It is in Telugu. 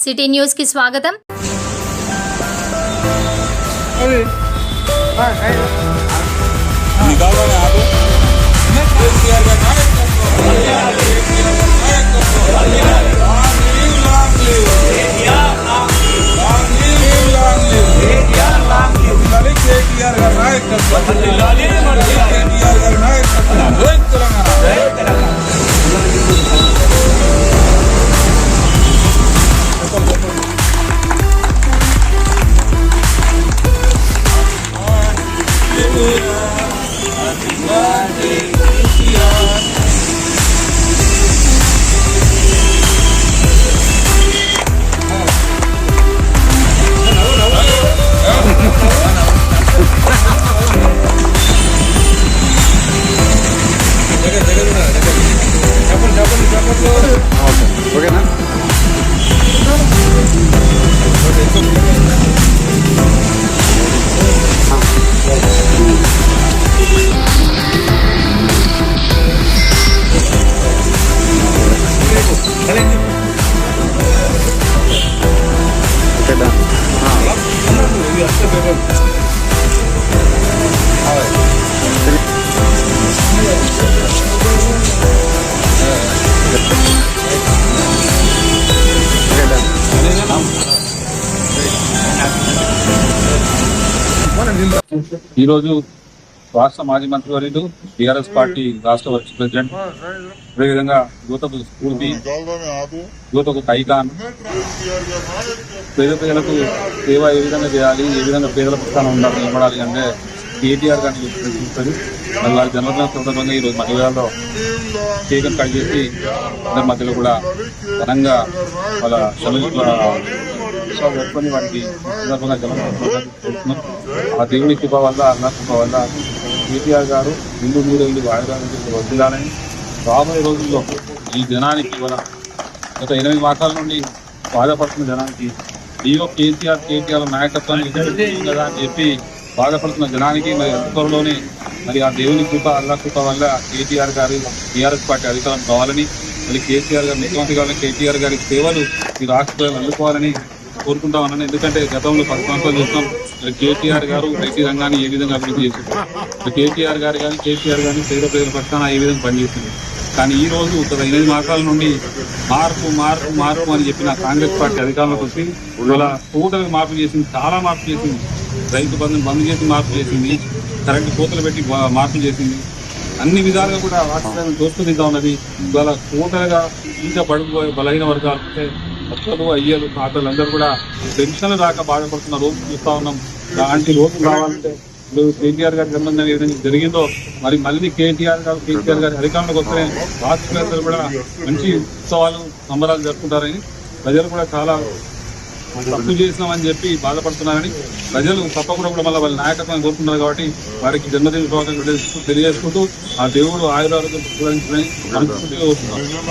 సిటీ న్యూస్ కి స్వాగతం. ఓకేనా? ఈరోజు రాష్ట్ర మాజీ మంత్రివర్యులు టీఆర్ఎస్ పార్టీ రాష్ట్ర వైస్ ప్రెసిడెంట్, అదేవిధంగా యువతకు స్ఫూర్తి, యువతకు ఐకాన్, పేద ప్రజలకు సేవ ఏ విధంగా చేయాలి, ఏ విధంగా పేదల ప్రస్థానం ఉండాలి, నిలబడాలి అంటే కేటీఆర్ గారిని ప్రశ్నిస్తుంది. మరి వారి జన్మదిన సందర్భంగా ఈరోజు మధ్యవేళలో కేకను కట్ చేసి అందరి మధ్యలో కూడా ఘనంగా వాళ్ళ ఒప్పుకొని వారికి సందర్భంగా జన్మదిన ఆ దేవుని కృప వల్ల, అన్న కృప వల్ల కేటీఆర్ గారు 2-3 వాయిదాలు వదిలాలని రాబోయే రోజుల్లో ఈ జనానికి గత 8 మాసాల నుండి బాధపడుతున్న జనానికి ఈయో కేటీఆర్ నాయకత్వాన్ని కదా అని చెప్పి బాధపడుతున్న జనానికి మరి త్వరలోనే మరి ఆ దేవుని కృప, అల్లా కృప వల్ల కేటీఆర్ గారు టీఆర్ఎస్ పార్టీ అధికారం కావాలని, మరి కేసీఆర్ గారు ముఖ్యమంత్రి కావాలని, కేటీఆర్ గారి సేవలు ఈ రాష్ట్ర ప్రజలు అందుకోవాలని కోరుకుంటా ఉన్నాను. ఎందుకంటే గతంలో 10 సంవత్సరాలు చూస్తాం మరి కేటీఆర్ గారు ఐటీ రంగాన్ని ఏ విధంగా అభివృద్ధి చేశారు, కేటీఆర్ గారిని పేద ప్రజల పక్షాన ఏ విధంగా పనిచేస్తుంది. కానీ ఈ రోజు గత 8 మాసాల నుండి మార్పు అని చెప్పిన కాంగ్రెస్ పార్టీ అధికారంలోకి వచ్చి ఇవాళ టోటల్ మార్పు చేసింది, చాలా మార్పు చేసింది. రైతు బంధు చేసి మార్పు చేసింది, కరెంటు కోతలు పెట్టి మార్పులు చేసింది. అన్ని విధాలుగా కూడా రాష్ట్రాన్ని దోచుకుంటూ ఉన్నది. ఇవాళ టోటల్గా ఇంకా పడుకుపోయే బలహీన వర్గాలు అంటే అత్తలు, అయ్యలు, తాతలు అందరూ కూడా పెన్షన్లు రాక బాధపడుతున్న రోజు చూస్తూ ఉన్నాం. అలాంటి రోజులు రావాలంటే ఇప్పుడు కేటీఆర్ గారి సంబంధం ఏ విధంగా జరిగిందో మరి మళ్ళీ కేటీఆర్ గారి అధికారంలోకి వస్తే రాష్ట్ర ప్రజలు కూడా మంచి ఉత్సవాలు, సంబరాలు జరుపుకుంటారని, ప్రజలు కూడా చాలా తప్పు చేసినామని చెప్పి బాధపడుతున్నారని, ప్రజలు తప్పకుండా కూడా మళ్ళీ వాళ్ళ నాయకత్వాన్ని కోరుకుంటున్నారు. కాబట్టి వారికి జన్మదిన శుభాకాంక్షలు తెలియజేసుకుంటూ ఆ దేవుడు ఆయురారోగ్యం ప్రసాదించాలని మనస్ఫూర్తిగా కోరుతున్నాం.